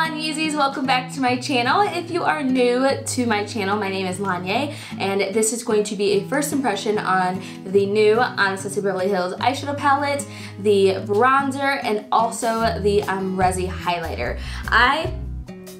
Lonyezies, welcome back to my channel. If you are new to my channel, my name is Lonyea, and this is going to be a first impression on the new Anastasia Beverly Hills eyeshadow palette, the bronzer, and also the Amrezy highlighter. I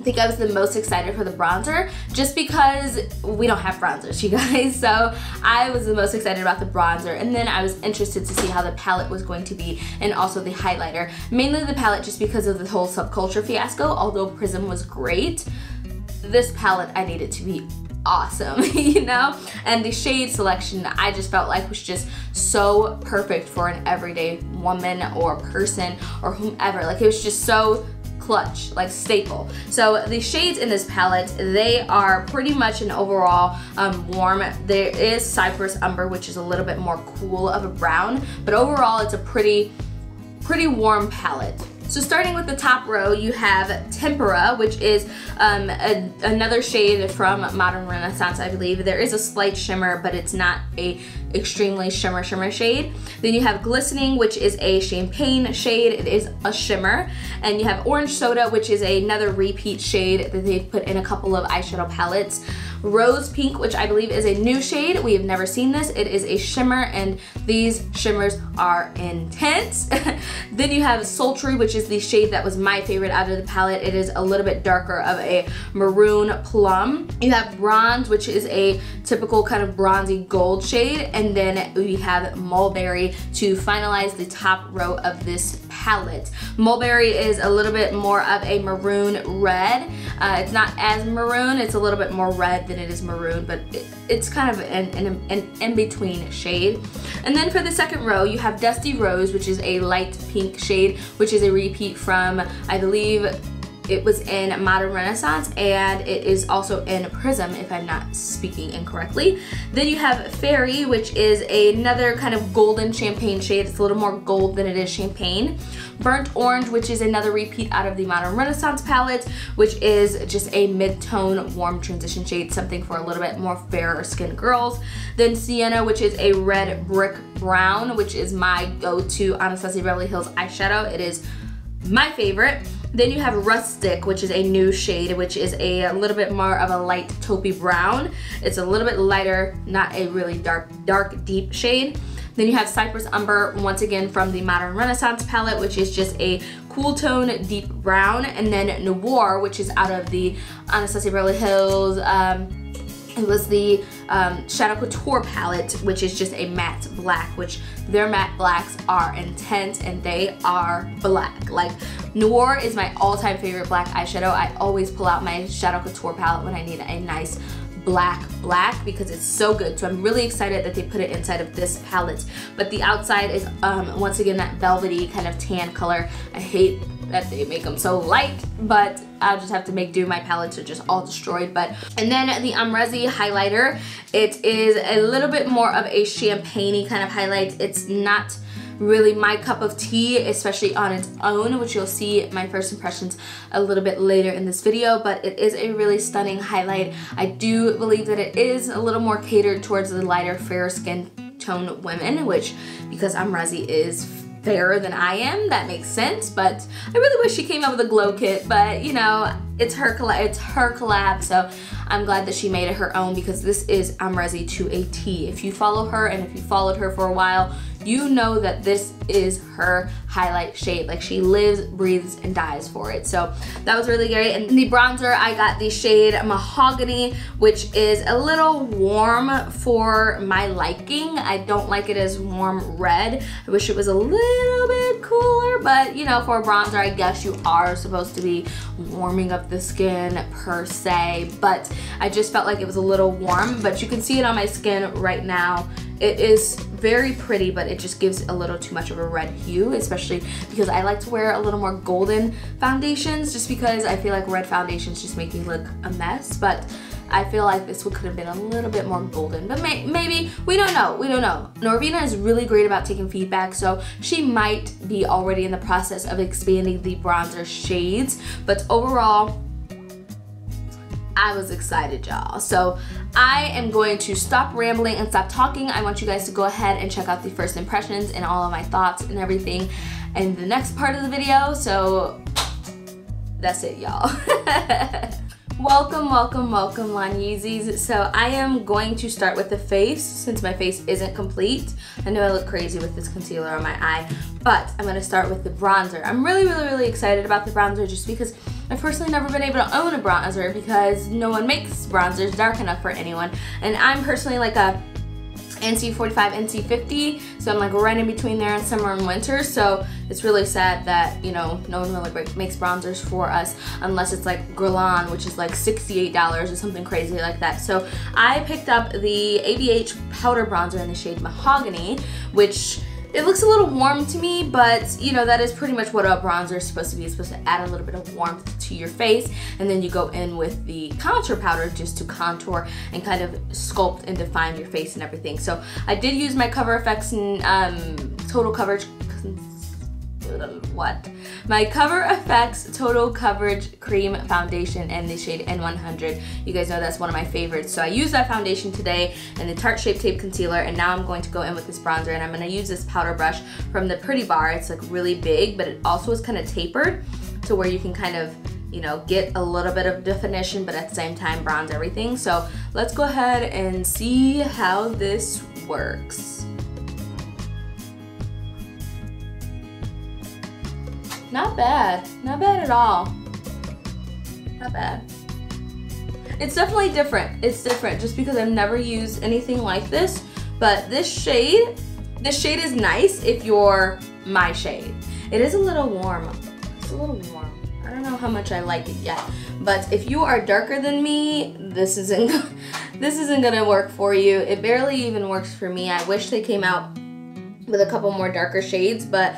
think I was the most excited for the bronzer just because we don't have bronzers, you guys, so I was the most excited about the bronzer, and then I was interested to see how the palette was going to be, and also the highlighter. Mainly the palette just because of the whole subculture fiasco. Although Prism was great, this palette I needed to be awesome, you know? And the shade selection I just felt like was just so perfect for an everyday woman or person or whomever. Like, it was just so clutch, like staple. So the shades in this palette, they are pretty much an overall warm. There is Cypress Umber, which is a little bit more cool of a brown, but overall it's a pretty warm palette. So starting with the top row, you have Tempera, which is another shade from Modern Renaissance, I believe. There is a slight shimmer, but it's not a extremely shimmer shade. Then you have Glistening, which is a champagne shade. It is a shimmer. And you have Orange Soda, which is another repeat shade that they've put in a couple of eyeshadow palettes. Rose Pink, which I believe is a new shade. We have never seen this. It is a shimmer, and these shimmers are intense. Then you have Sultry, which is the shade that was my favorite out of the palette. It is a little bit darker of a maroon plum. You have Bronze, which is a typical kind of bronzy gold shade, and then we have Mulberry to finalize the top row of this palette. Mulberry is a little bit more of a maroon red. It's not as maroon, it's a little bit more red than it is maroon, but it's kind of an in-between shade. And then for the second row, you have Dusty Rose, which is a light pink shade, which is a repeat from, I believe, it was in Modern Renaissance, and it is also in Prism, if I'm not speaking incorrectly. Then you have Fairy, which is another kind of golden champagne shade. It's a little more gold than it is champagne. Burnt Orange, which is another repeat out of the Modern Renaissance palette, which is just a mid-tone warm transition shade, something for a little bit more fairer skinned girls. Then Sienna, which is a red brick brown, which is my go-to Anastasia Beverly Hills eyeshadow. It is my favorite. Then you have Rustic, which is a new shade, which is a little bit more of a light taupey brown. It's a little bit lighter, not a really dark, deep shade. Then you have Cypress Umber, once again from the Modern Renaissance palette, which is just a cool tone, deep brown. And then Noir, which is out of the Anastasia Beverly Hills, it was the Shadow Couture palette, which is just a matte black, which their matte blacks are intense and they are black. Like, Noir is my all-time favorite black eyeshadow. I always pull out my Shadow Couture palette when I need a nice black because it's so good. So I'm really excited that they put it inside of this palette. But the outside is once again that velvety kind of tan color. I hate that they make them so light, but I'll just have to make do. My palettes are just all destroyed. And then the Amrezy highlighter, it is a little bit more of a champagne-y kind of highlight. It's not really my cup of tea, especially on its own, which you'll see my first impressions a little bit later in this video, but it is a really stunning highlight. I do believe that it is a little more catered towards the lighter, fair skin tone women, which, because Amrezy is fairer than I am, that makes sense. But I really wish she came out with a glow kit, but you know, it's her collab, so I'm glad that she made it her own, because this is Amrezy to a T. If you follow her, and if you followed her for a while, you know that this is her highlight shade. Like, she lives, breathes, and dies for it. So that was really great. And the bronzer, I got the shade Mahogany, which is a little warm for my liking. I don't like it as warm red. I wish it was a little bit cooler, but you know, for a bronzer, I guess you are supposed to be warming up the skin per se, but I just felt like it was a little warm. But you can see it on my skin right now. It is very pretty, but it just gives a little too much of a red hue, especially because I like to wear a little more golden foundations, just because I feel like red foundations just make me look a mess. But I feel like this one could have been a little bit more golden, but maybe, we don't know. Norvina is really great about taking feedback, so she might be already in the process of expanding the bronzer shades, but overall, I was excited, y'all. So I am going to stop rambling and stop talking. I want you guys to go ahead and check out the first impressions and all of my thoughts and everything in the next part of the video. So that's it, y'all. Welcome, welcome, welcome, Lonyeezys. So I am going to start with the face since my face isn't complete. I know I look crazy with this concealer on my eye, but I'm gonna start with the bronzer. I'm really excited about the bronzer just because I've personally never been able to own a bronzer because no one makes bronzers dark enough for anyone. And I'm personally like a NC45, NC50, so I'm like right in between there in summer and winter, so it's really sad that, you know, no one really makes bronzers for us unless it's like Glam, which is like $68 or something crazy like that. So I picked up the ABH powder bronzer in the shade Mahogany, which it looks a little warm to me, but you know, that is pretty much what a bronzer is supposed to be. It's supposed to add a little bit of warmth to your face, and then you go in with the contour powder just to contour and kind of sculpt and define your face and everything. So I did use my Cover FX Total Coverage, my Cover FX Total Coverage Cream Foundation in the shade N100. You guys know that's one of my favorites. So I used that foundation today and the Tarte Shape Tape Concealer, and now I'm going to go in with this bronzer, and I'm going to use this powder brush from the Pretty Bar. It's like really big, but it also is kind of tapered to where you can kind of, you know, get a little bit of definition, but at the same time bronze everything. So let's go ahead and see how this works. Not bad at all. Not bad. It's definitely different. It's different just because I've never used anything like this, but this shade is nice if you're my shade. It is a little warm. It's a little warm. I don't know how much I like it yet, but if you are darker than me, this isn't gonna work for you. It barely even works for me. I wish they came out with a couple more darker shades, but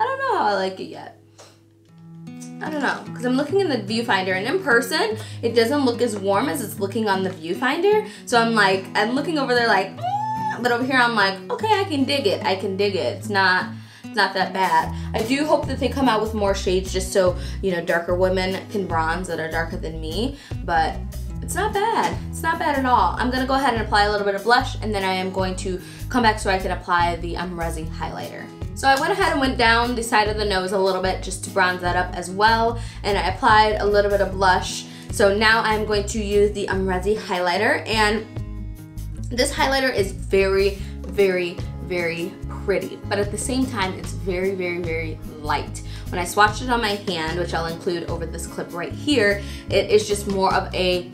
I don't know how I like it yet. I don't know, because I'm looking in the viewfinder, and in person, it doesn't look as warm as it's looking on the viewfinder. So I'm looking over there like, but over here I'm like, okay, I can dig it. It's not that bad. I do hope that they come out with more shades just so, you know, darker women can bronze that are darker than me, but it's not bad. It's not bad at all. I'm gonna go ahead and apply a little bit of blush, and then I am going to come back so I can apply the Amrezy highlighter. So I went ahead and went down the side of the nose a little bit just to bronze that up as well, and I applied a little bit of blush. So now I'm going to use the Amrezy highlighter, and this highlighter is very pretty, but at the same time it's very light. When I swatched it on my hand, which I'll include over this clip right here, it is just more of a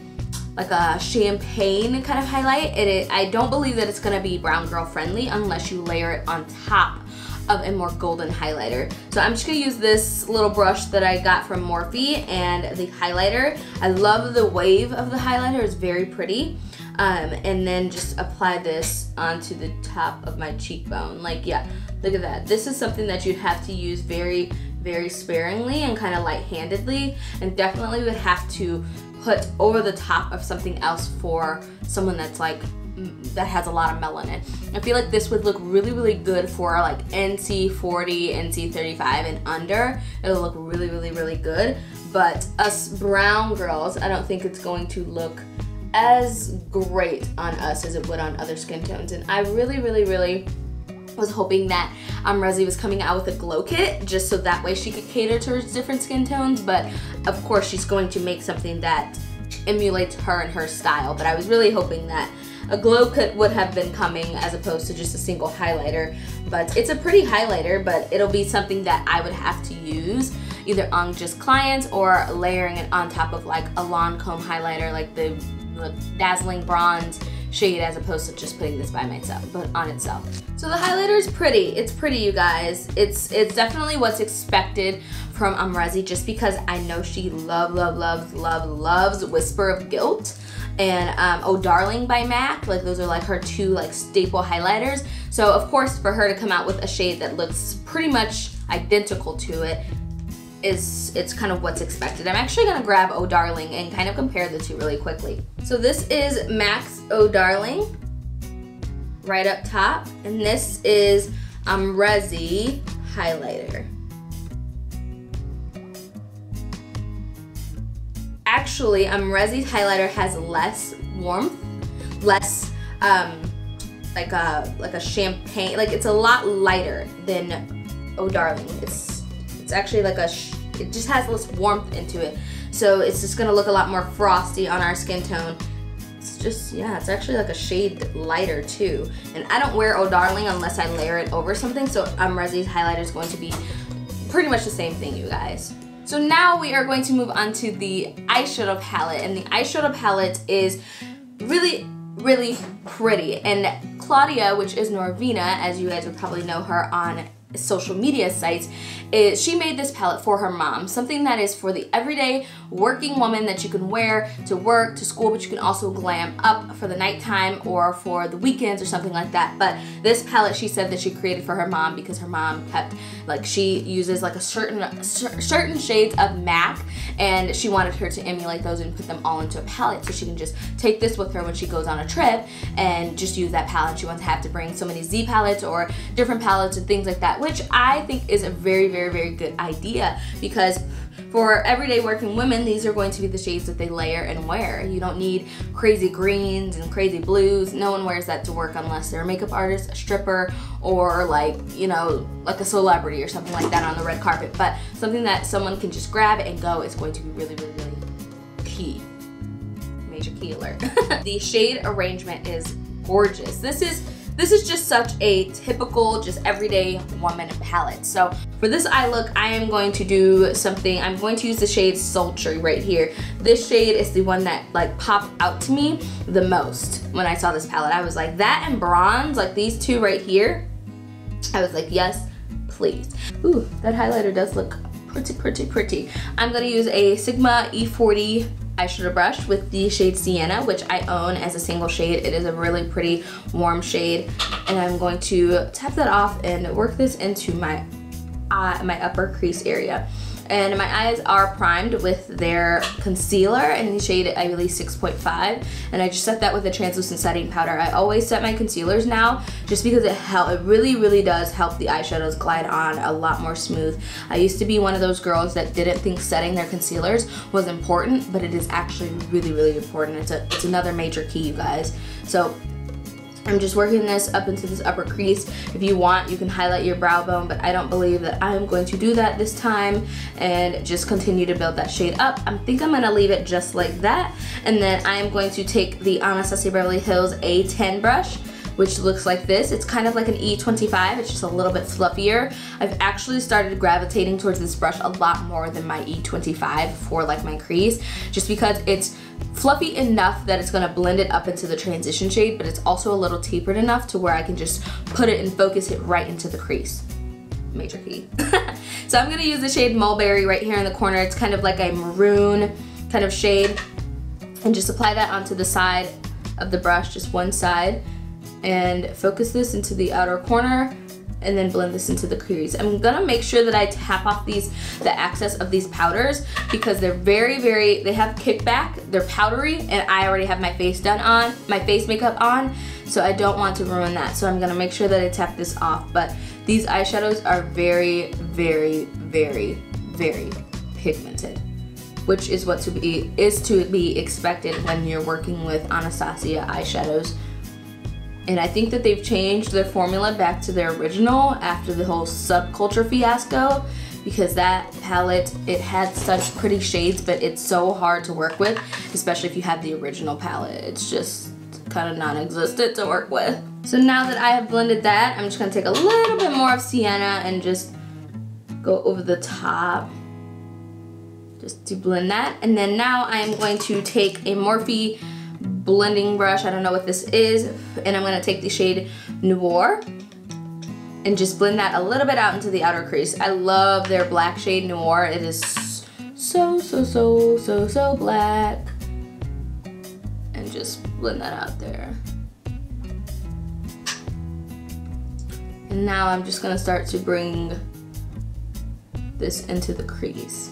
like a champagne kind of highlight. I don't believe that it's gonna be brown girl friendly unless you layer it on top of a more golden highlighter. So I'm just gonna use this little brush that I got from Morphe and the highlighter. I love the wave of the highlighter, it's very pretty. And then just apply this onto the top of my cheekbone. Like, yeah, look at that. This is something that you'd have to use very sparingly and kind of light-handedly, and definitely would have to put over the top of something else for someone that's like, that has a lot of melanin. I feel like this would look really good for like NC40, NC35 and under. It'll look really good. But us brown girls, I don't think it's going to look as great on us as it would on other skin tones. And I really was hoping that Amrezy was coming out with a glow kit just so that way she could cater towards different skin tones, but of course she's going to make something that emulates her and her style. But I was really hoping that a glow kit would have been coming as opposed to just a single highlighter. But it's a pretty highlighter, but it'll be something that I would have to use either on just clients or layering it on top of like a Lancome highlighter, like the dazzling bronze shade, as opposed to just putting this by myself, but on itself. So the highlighter is pretty. It's pretty, you guys. It's definitely what's expected from Amrezy, just because I know she loves Whisper of Guilt and Oh Darling by MAC. Like, those are like her two like staple highlighters. So of course, for her to come out with a shade that looks pretty much identical to it, it's kind of what's expected. I'm actually gonna grab Oh Darling and kind of compare the two really quickly. So this is MAC's Oh Darling, right up top, and this is Amrezy Highlighter. Actually, Amrezy's highlighter has less warmth, less like a champagne, like it's a lot lighter than Oh Darling. It's actually like it just has less warmth into it. So it's just gonna look a lot more frosty on our skin tone. It's just, yeah, it's actually like a shade lighter too. And I don't wear Oh Darling unless I layer it over something, so Amrezy's highlighter is going to be pretty much the same thing, you guys. So now we are going to move on to the eyeshadow palette, and the eyeshadow palette is really, really pretty. And Claudia, which is Norvina, as you guys would probably know her on social media sites, she made this palette for her mom, something that is for the everyday working woman that you can wear to work, to school, but you can also glam up for the nighttime or for the weekends or something like that. But this palette, she said that she created for her mom because her mom kept, like, she uses like a certain shades of MAC, and she wanted her to emulate those and put them all into a palette so she can just take this with her when she goes on a trip and just use that palette. She wants to have to bring so many Z palettes or different palettes and things like that, which I think is a very, very, very good idea, because for everyday working women, these are going to be the shades that they layer and wear. You don't need crazy greens and crazy blues. No one wears that to work unless they're a makeup artist, a stripper, or like, you know, like a celebrity or something like that on the red carpet. But something that someone can just grab and go is going to be really, really, really key. Major key alert. The shade arrangement is gorgeous. This is just such a typical, just everyday woman palette. So for this eye look, I am going to do something. I'm going to use the shade Sultry right here. This shade is the one that like popped out to me the most when I saw this palette. I was like, that and bronze, like these two right here, I was like, yes, please. Ooh, that highlighter does look pretty, pretty, pretty. I'm gonna use a Sigma E40 eyeshadow brush with the shade Sienna, which I own as a single shade. It is a really pretty warm shade, and I'm going to tap that off and work this into my upper crease area. And my eyes are primed with their concealer in the shade, I believe, 6.5, and I just set that with a translucent setting powder. I always set my concealers now just because it really, really does help the eyeshadows glide on a lot more smooth. I used to be one of those girls that didn't think setting their concealers was important, but it is actually really, really important. It's another major key, you guys. So I'm just working this up into this upper crease. If you want, you can highlight your brow bone, but I don't believe that I'm going to do that this time, and just continue to build that shade up. I think I'm gonna leave it just like that, and then I am going to take the Anastasia Beverly Hills A10 brush, which looks like this. It's kind of like an E25, it's just a little bit fluffier. I've actually started gravitating towards this brush a lot more than my E25 for like my crease, just because it's fluffy enough that it's gonna blend it up into the transition shade, but it's also a little tapered enough to where I can just put it and focus it right into the crease. Major key. So I'm gonna use the shade Mulberry right here in the corner. It's kind of like a maroon kind of shade, and just apply that onto the side of the brush, just one side, and focus this into the outer corner, and then blend this into the crease. I'm gonna make sure that I tap off the excess of these powders, because they're very, they have kickback, they're powdery, and I already have my face makeup on, so I don't want to ruin that. So I'm gonna make sure that I tap this off. But these eyeshadows are very, very pigmented, which is to be expected when you're working with Anastasia eyeshadows. And I think that they've changed their formula back to their original after the whole subculture fiasco, because that palette, it had such pretty shades, but it's so hard to work with, especially if you have the original palette. It's just kind of non-existent to work with. So now that I have blended that, I'm just gonna take a little bit more of Sienna and just go over the top, just to blend that. And then now I'm going to take a Morphe blending brush, I don't know what this is, and I'm gonna take the shade Noir and just blend that a little bit out into the outer crease. I love their black shade Noir. It is so black. And just blend that out there. And now I'm just gonna start to bring this into the crease.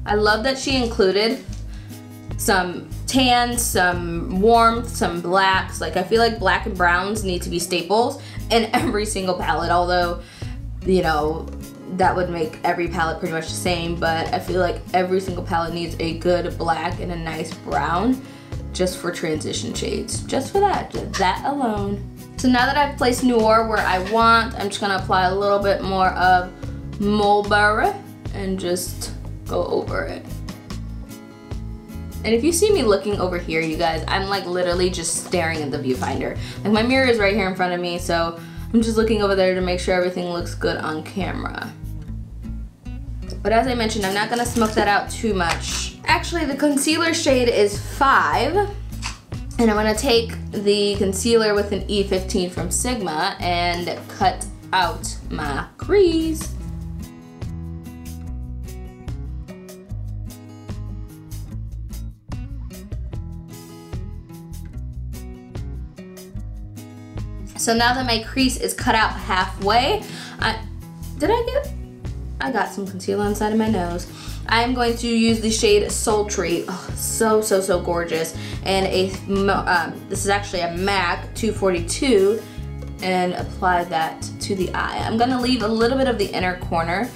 I love that she included some tan, some warmth, some blacks. Like, I feel like black and browns need to be staples in every single palette, although, you know, that would make every palette pretty much the same, but I feel like every single palette needs a good black and a nice brown, just for transition shades. Just for that alone. So now that I've placed Noir where I want, I'm just gonna apply a little bit more of Mulberry and just go over it. And if you see me looking over here, you guys, I'm like literally just staring at the viewfinder. Like my mirror is right here in front of me, so I'm just looking over there to make sure everything looks good on camera. But as I mentioned, I'm not gonna smoke that out too much. Actually, the concealer shade is 5. And I'm gonna take the concealer with an E15 from Sigma and cut out my crease. So now that my crease is cut out halfway, I got some concealer inside of my nose. I'm going to use the shade Sultry. Oh, so gorgeous. And this is actually a MAC 242, and apply that to the eye. I'm gonna leave a little bit of the inner corner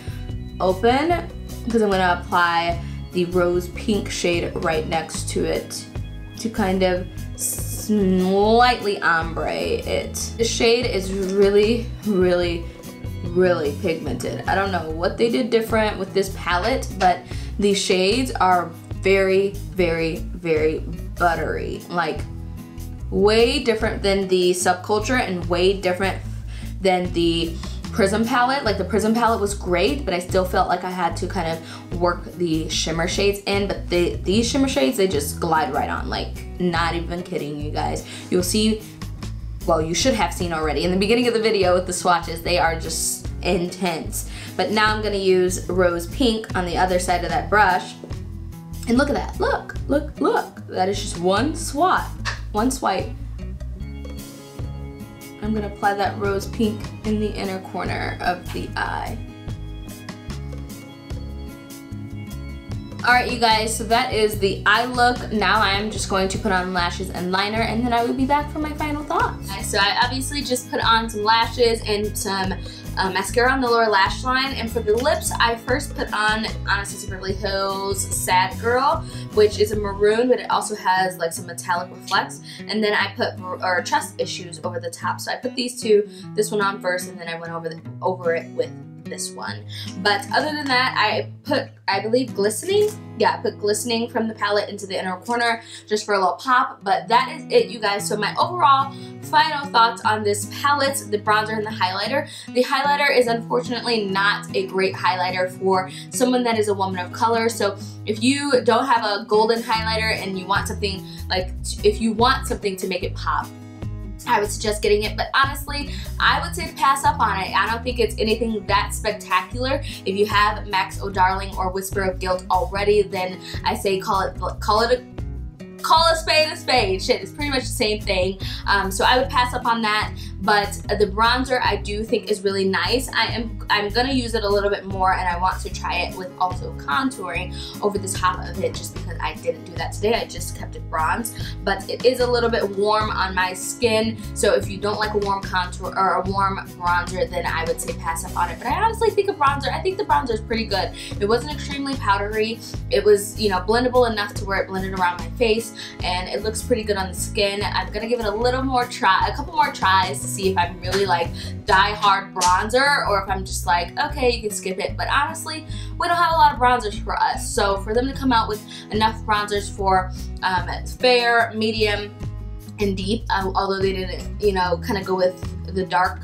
open because I'm gonna apply the rose pink shade right next to it to kind of slightly ombre it. The shade is really pigmented. I don't know what they did different with this palette, but the shades are very buttery. Like way different than the Subculture and way different than the Prism palette. Like the Prism palette was great, but I still felt like I had to kind of work the shimmer shades in, but these shimmer shades, they just glide right on. Like not even kidding, you guys. You'll see, well, you should have seen already in the beginning of the video with the swatches, they are just intense. But now I'm gonna use Rose Pink on the other side of that brush. And look at that, look. That is just one swipe. I'm gonna apply that Rose Pink in the inner corner of the eye. All right, you guys, so that is the eye look. Now I'm just going to put on lashes and liner, and then I will be back for my final thoughts. So I obviously just put on some lashes and some mascara on the lower lash line, and for the lips, I first put on Anastasia Beverly Hills Sad Girl, which is a maroon, but it also has like some metallic reflects, and then I put Trust Issues over the top. So I put these two, this one on first, and then I went over it with this one. But other than that, I put, I believe, glistening. Yeah, I put glistening from the palette into the inner corner just for a little pop. But that is it, you guys. So my overall final thoughts on this palette, the bronzer and the highlighter. The highlighter is unfortunately not a great highlighter for someone that is a woman of color. So if you don't have a golden highlighter and you want something like, if you want something to make it pop, I would suggest getting it, but honestly, I would say to pass up on it. I don't think it's anything that spectacular. If you have Max O'Darling or Whisper of Guilt already, then I say call a spade a spade. Shit, it's pretty much the same thing. So I would pass up on that. But the bronzer I do think is really nice. I'm gonna use it a little bit more, and I want to try it with also contouring over the top of it, just because I didn't do that today. I just kept it bronze, but it is a little bit warm on my skin. So if you don't like a warm contour or a warm bronzer, then I would say pass up on it. But I honestly think I think the bronzer is pretty good. It wasn't extremely powdery. It was, you know, blendable enough to where it blended around my face, and it looks pretty good on the skin. I'm gonna give it a couple more tries to see if I'm really like die-hard bronzer, or if I'm just like, okay, you can skip it. But honestly, we don't have a lot of bronzers for us. So for them to come out with enough bronzers for fair, medium, and deep, although they didn't, you know, kind of go with the dark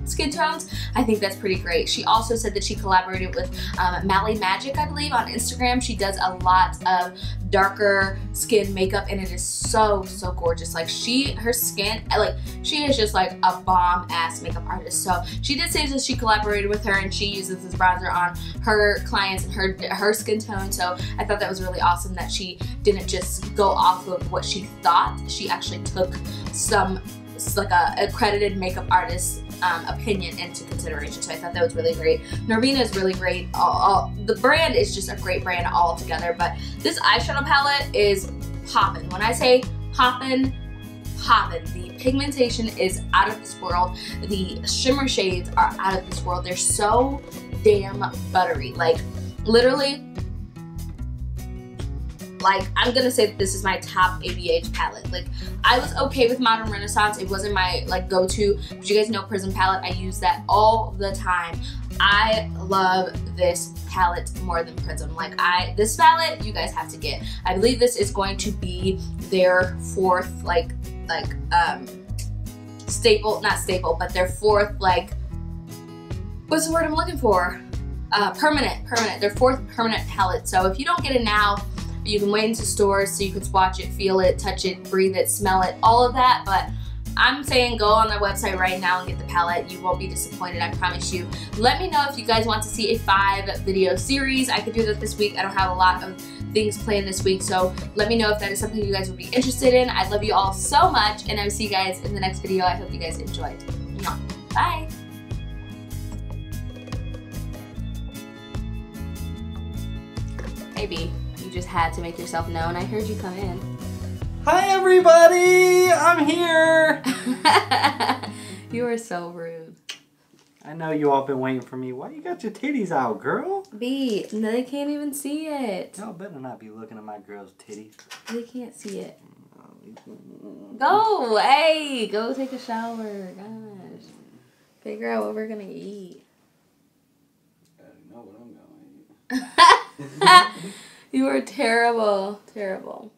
skin tones, I think that's pretty great. She also said that she collaborated with Mally Magic, I believe, on Instagram. She does a lot of darker skin makeup, and it is so gorgeous. Like her skin, like she is just like a bomb ass makeup artist. So she did say that she collaborated with her, and she uses this bronzer on her clients and her skin tone. So I thought that was really awesome that she didn't just go off of what she thought. She actually took some like a accredited makeup artist opinion into consideration. So I thought that was really great. Norvina is really great. The brand is just a great brand altogether, but this eyeshadow palette is poppin'. When I say poppin', the pigmentation is out of this world. The shimmer shades are out of this world. They're so damn buttery. Like literally, like, I'm gonna say that this is my top ABH palette. Like, I was okay with Modern Renaissance. It wasn't my, like, go-to, but you guys know Prism palette. I use that all the time. I love this palette more than Prism. Like, this palette, you guys have to get. I believe this is going to be their fourth, staple, not staple, but their fourth, like, what's the word I'm looking for? Permanent, their fourth permanent palette. So if you don't get it now, you can wait into stores so you can swatch it, feel it, touch it, breathe it, smell it, all of that. But I'm saying go on their website right now and get the palette. You won't be disappointed, I promise you. Let me know if you guys want to see a 5-video series. I could do that this week. I don't have a lot of things planned this week, so let me know if that is something you guys would be interested in. I love you all so much, and I will see you guys in the next video. I hope you guys enjoyed. Bye! Hey B, you just had to make yourself known. I heard you come in. Hi everybody! I'm here! You are so rude. I know you all been waiting for me. Why you got your titties out, girl? B, no, they can't even see it. Y'all better not be looking at my girl's titties. They can't see it. Go! Hey! Go take a shower. Gosh. Figure out what we're gonna eat. I know what I'm gonna eat. You are terrible. Terrible.